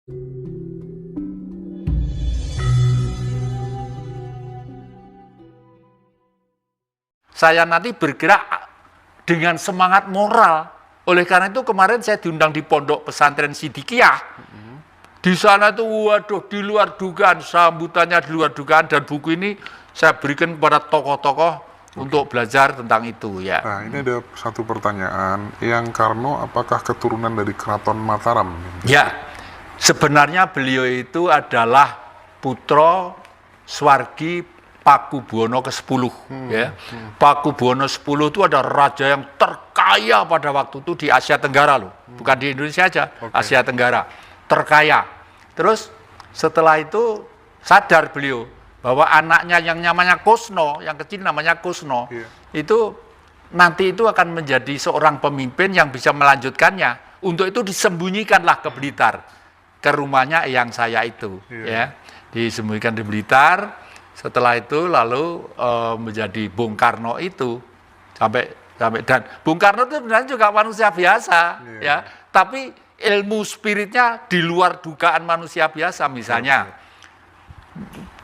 Saya nanti bergerak dengan semangat moral. Oleh karena itu kemarin saya diundang di Pondok Pesantren Sidikiyah. Di sana itu waduh di luar dugaan, sambutannya di luar dugaan, dan buku ini saya berikan kepada tokoh-tokoh untuk belajar tentang itu ya. Nah, ini ada satu pertanyaan, Yang Karno apakah keturunan dari Keraton Mataram? Ya, sebenarnya beliau itu adalah putra Swargi Pakubuwono ke-10 ya. Pakubuwono 10 itu ada raja yang terkaya pada waktu itu di Asia Tenggara loh. Bukan di Indonesia aja, Asia Tenggara. Terkaya. Terus setelah itu sadar beliau bahwa anaknya yang namanya Kusno, yang kecil namanya Kusno, itu nanti itu akan menjadi seorang pemimpin yang bisa melanjutkannya. Untuk itu disembunyikanlah ke Blitar, ke rumahnya yang saya itu ya. Disembunyikan di Blitar. Setelah itu lalu menjadi Bung Karno itu sampai dan Bung Karno itu sebenarnya juga manusia biasa ya, tapi ilmu spiritnya di luar dugaan manusia biasa. Misalnya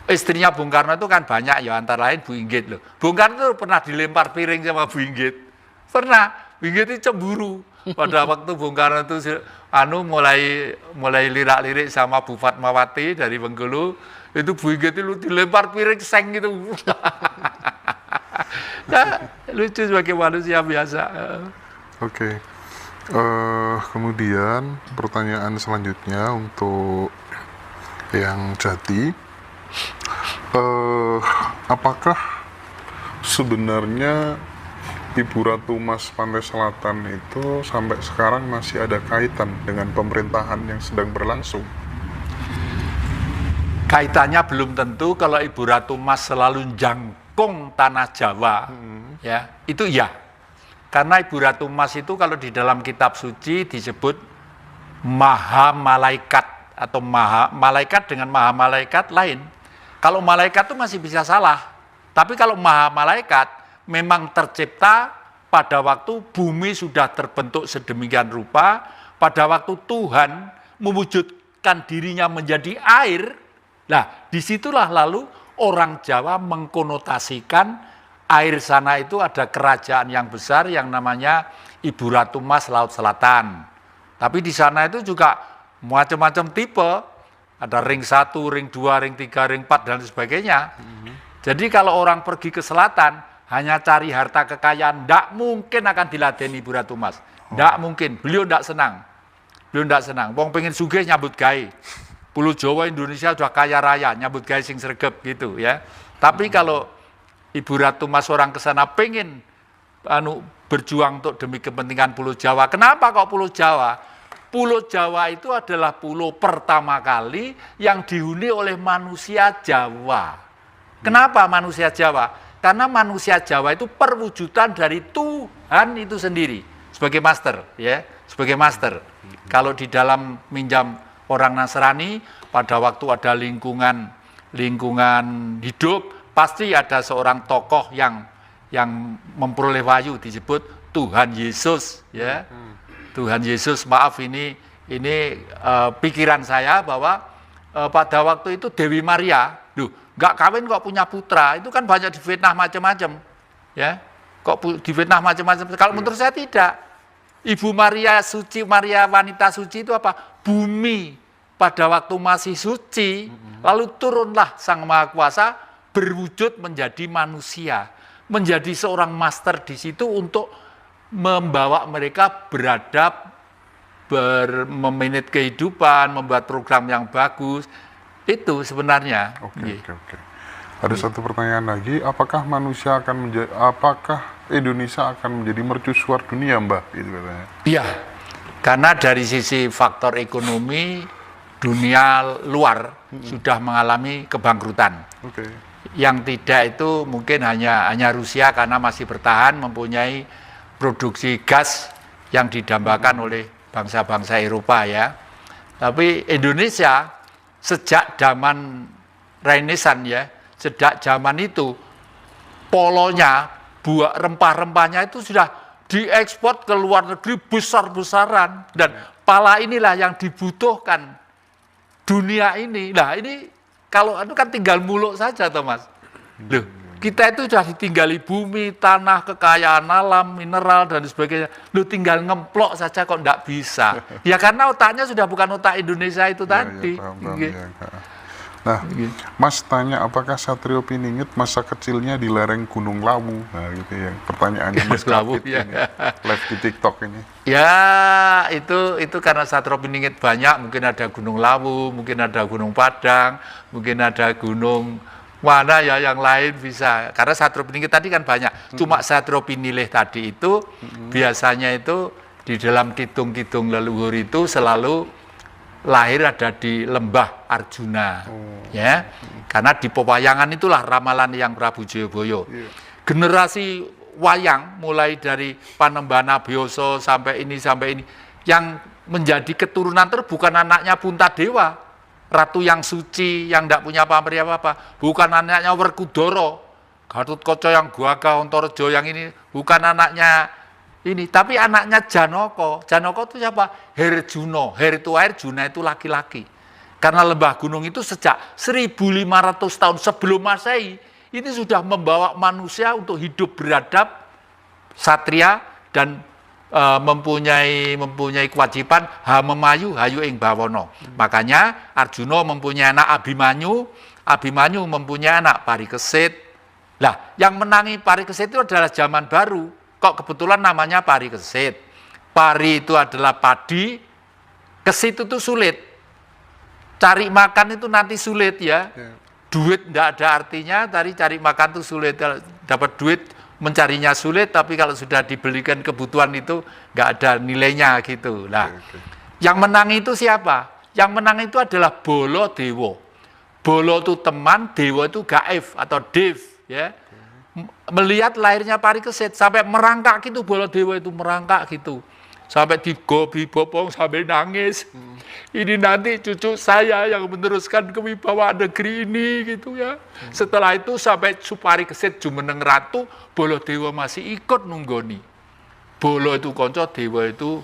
istrinya Bung Karno itu kan banyak ya, antara lain Bu Inggit loh. Bung Karno itu pernah dilempar piring sama Bu Inggit, pernah. Bu Inggit itu cemburu pada waktu Bung Karno itu mulai lirak-lirik sama Bu Fatmawati dari Bengkulu. Itu Bu Inggit itu dilempar piring seng gitu. Ya, lucu sebagai manusia biasa. Oke. Kemudian pertanyaan selanjutnya untuk yang Jati. Apakah sebenarnya Ibu Ratu Mas Pantai Selatan itu sampai sekarang masih ada kaitan dengan pemerintahan yang sedang berlangsung? Kaitannya belum tentu. Kalau Ibu Ratu Mas selalu jangkung tanah Jawa, ya itu ya. Karena Ibu Ratu Mas itu kalau di dalam kitab suci disebut Maha Malaikat atau Malaikat dengan Maha Malaikat lain. Kalau malaikat itu masih bisa salah, tapi kalau Maha Malaikat memang tercipta pada waktu bumi sudah terbentuk sedemikian rupa, pada waktu Tuhan mewujudkan dirinya menjadi air. Nah, disitulah lalu orang Jawa mengkonotasikan air sana itu ada kerajaan yang besar yang namanya Ibu Ratu Mas Laut Selatan. Tapi di sana itu juga macam-macam tipe, ada ring 1, ring 2, ring 3, ring 4, dan sebagainya. Jadi kalau orang pergi ke selatan, hanya cari harta kekayaan, tidak mungkin akan diladeni Ibu Ratu Mas. Tidak mungkin, beliau tidak senang. Beliau tidak senang, wong pengen sugih nyambut gawe. Pulau Jawa Indonesia sudah kaya raya, nyambut gawe sing sregep gitu ya. Tapi kalau Ibu Ratu Mas orang ke sana pengen berjuang untuk demi kepentingan Pulau Jawa. Kenapa kok Pulau Jawa? Pulau Jawa itu adalah pulau pertama kali yang dihuni oleh manusia Jawa. Kenapa manusia Jawa? Karena manusia Jawa itu perwujudan dari Tuhan itu sendiri sebagai master ya, sebagai master. Kalau di dalam minjam orang Nasrani, pada waktu ada lingkungan hidup, pasti ada seorang tokoh yang memperoleh wahyu disebut Tuhan Yesus ya. Tuhan Yesus, maaf ini pikiran saya bahwa pada waktu itu Dewi Maria, nggak kawin kok punya putra, itu kan banyak difitnah macam-macam ya. Kok difitnah macam-macam? Kalau menurut saya tidak. Ibu Maria suci, Maria wanita suci itu apa? Bumi pada waktu masih suci, lalu turunlah Sang Maha Kuasa berwujud menjadi manusia, menjadi seorang master di situ untuk membawa mereka beradab, memanage kehidupan, membuat program yang bagus. Itu sebenarnya. Oke. Ada satu pertanyaan lagi, apakah Indonesia akan menjadi mercusuar dunia, Mbah? Itu katanya. Iya, karena dari sisi faktor ekonomi dunia luar sudah mengalami kebangkrutan. Yang tidak itu mungkin hanya Rusia karena masih bertahan mempunyai produksi gas yang didambakan oleh bangsa-bangsa Eropa ya. Tapi Indonesia sejak zaman Renaissance ya, sejak zaman itu polonya, buah rempah-rempahnya itu sudah diekspor ke luar negeri besar-besaran, dan pala inilah yang dibutuhkan dunia ini. Nah ini kalau itu kan tinggal muluk saja toh Mas. Loh, kita itu sudah ditinggali bumi, tanah, kekayaan alam, mineral dan sebagainya. Loh tinggal ngemplok saja kok enggak bisa. Ya karena otaknya sudah bukan otak Indonesia itu tadi. Ya, paham, Gitu. ya. Nah, Mas tanya apakah Satrio Piningit masa kecilnya di lereng Gunung Lawu? Nah, gitu ya. Pertanyaannya Mas Lawu, Kapit ya. ini. Live di TikTok ini. Ya itu karena Satrio Piningit banyak, mungkin ada Gunung Lawu, mungkin ada Gunung Padang, mungkin ada gunung mana ya yang lain bisa. Karena Satrio Piningit tadi kan banyak. Cuma Satrio Pinilih tadi itu biasanya itu di dalam kidung-kidung leluhur itu selalu lahir ada di lembah Arjuna, ya. Karena di pewayangan itulah ramalan yang Prabu Jayabaya. Generasi wayang mulai dari Panembana Bioso sampai ini yang menjadi keturunan bukan anaknya Puntadewa, ratu yang suci yang tidak punya pamrih apa-apa, bukan anaknya Werkudara, Gatotkaca yang Gwagah Antareja yang ini, bukan anaknya ini, tapi anaknya Janaka. Janaka itu siapa? Herjuna. Her itu air, Juna itu laki-laki. Karena lembah gunung itu sejak 1500 tahun sebelum Masehi ini sudah membawa manusia untuk hidup beradab, satria dan mempunyai kewajiban memayu hayu ing bawana. Makanya Arjuna mempunyai anak Abimanyu, Abimanyu mempunyai anak Parikesit. Lah, yang menangi Parikesit itu adalah zaman baru. Kok kebetulan namanya Parikesit. Pari itu adalah padi, kesit itu sulit. Cari makan itu nanti sulit ya. Duit tidak ada artinya, cari makan itu sulit. Dapat duit mencarinya sulit, tapi kalau sudah dibelikan kebutuhan itu nggak ada nilainya gitu. Nah, yang menang itu siapa? Yang menang itu adalah Bala Dewa. Bala itu teman, Dewa itu gaib atau dev ya. Melihat lahirnya Parikesit sampai merangkak gitu, Baladewa itu merangkak gitu sampai digobi bopong sampai nangis. Ini nanti cucu saya yang meneruskan kewibawaan negeri ini gitu ya. Setelah itu sampai Parikesit jumeneng ratu, Baladewa masih ikut nunggoni. Bala itu konco, Dewa itu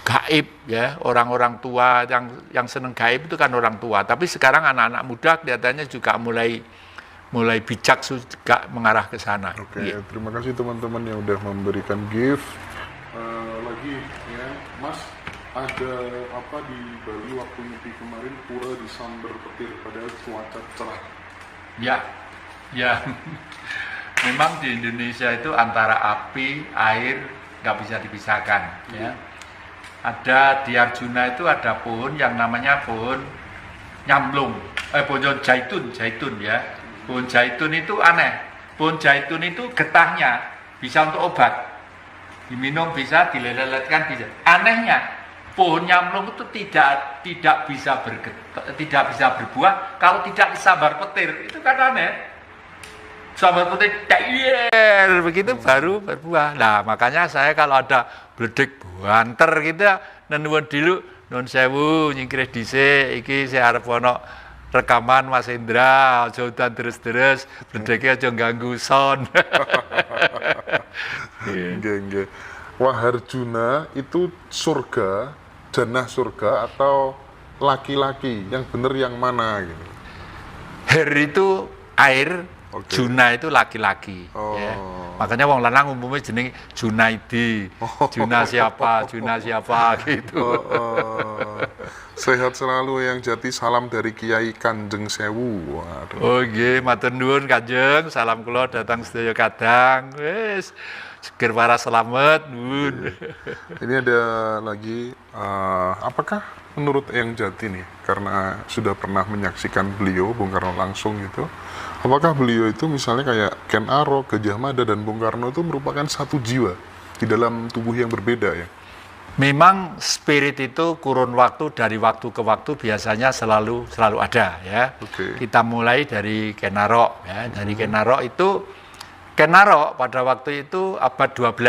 gaib ya, orang-orang tua yang seneng gaib itu kan orang tua. Tapi sekarang anak-anak muda kelihatannya juga mulai bijak juga mengarah ke sana. Oke, terima kasih teman-teman yang udah memberikan gift. Lagi ya, Mas, ada apa di Bali waktu nyepi kemarin pura disambar petir padahal cuaca cerah. Ya. Memang di Indonesia itu antara api, air nggak bisa dipisahkan. Ya. Ada di Arjuna itu ada pohon yang namanya pohon nyamlung, pohon jaitun ya. Pohon jaitun itu aneh. Pohon jaitun itu getahnya bisa untuk obat. Diminum bisa, dileletkan bisa. Anehnya, pohon nyamlung itu tidak bisa tidak bisa berbuah kalau tidak disambar petir. Itu kan aneh. Sambar petir, begitu baru berbuah. Nah, makanya saya kalau ada bledek banter gitu, nenuwun dulu, nun sewu, nyingkrih dhisik, iki saya arep ono rekaman Mas Indra, aja udan terus-terus, bledeke aja ganggu son. Nggih. Wah, Arjuna itu surga, jannah surga atau laki-laki? Yang benar yang mana gitu? Her itu air, Juna itu laki-laki. Ya. Makanya wong lanang umumnya jeneng Junaidi. Juna siapa gitu. Sehat selalu yang jati, salam dari Kiai Kanjeng Sewu. Waduh. Oh nggih, matur nuwun Kanjeng, salam kula datang sedaya kadang. Wis seger para selamat nuwun. Ini ada lagi, apakah menurut Eyang Jati nih, karena sudah pernah menyaksikan beliau Bung Karno langsung gitu, apakah beliau itu misalnya kayak Ken Arok, Gajah Mada dan Bung Karno itu merupakan satu jiwa di dalam tubuh yang berbeda ya? Memang spirit itu kurun waktu dari waktu ke waktu biasanya selalu ada ya. Kita mulai dari Ken Arok ya. Dari Ken Arok itu Ken Arok pada waktu itu abad 12.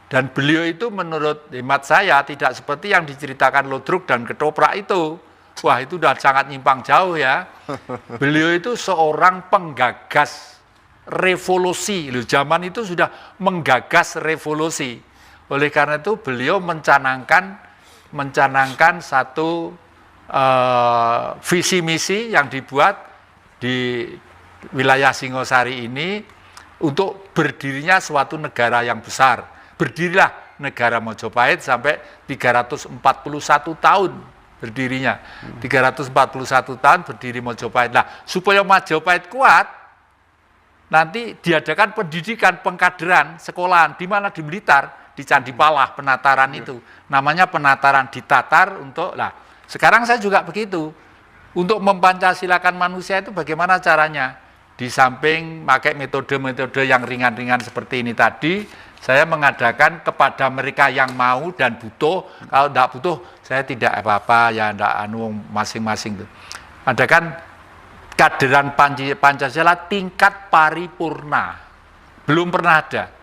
Dan beliau itu menurut hemat saya tidak seperti yang diceritakan Lodruk dan Ketoprak itu. Wah, itu udah sangat nyimpang jauh ya. Beliau itu seorang penggagas revolusi. Loh, zaman itu sudah menggagas revolusi. Oleh karena itu beliau mencanangkan satu visi misi yang dibuat di wilayah Singosari ini untuk berdirinya suatu negara yang besar. Berdirilah negara Mojopahit sampai 341 tahun berdirinya. 341 tahun berdiri Mojopahit. Nah, supaya Mojopahit kuat, nanti diadakan pendidikan, pengkaderan, sekolahan, di mana di Blitar, di Candi Palah, penataran itu. Namanya penataran ditatar untuk, lah sekarang saya juga begitu. Untuk mempancasilakan manusia itu bagaimana caranya? Di samping pakai metode-metode yang ringan-ringan seperti ini tadi, saya mengadakan kepada mereka yang mau dan butuh. Kalau tidak butuh, saya tidak apa-apa, ya tidak masing-masing. Adakan kaderan Pancasila tingkat paripurna. Belum pernah ada.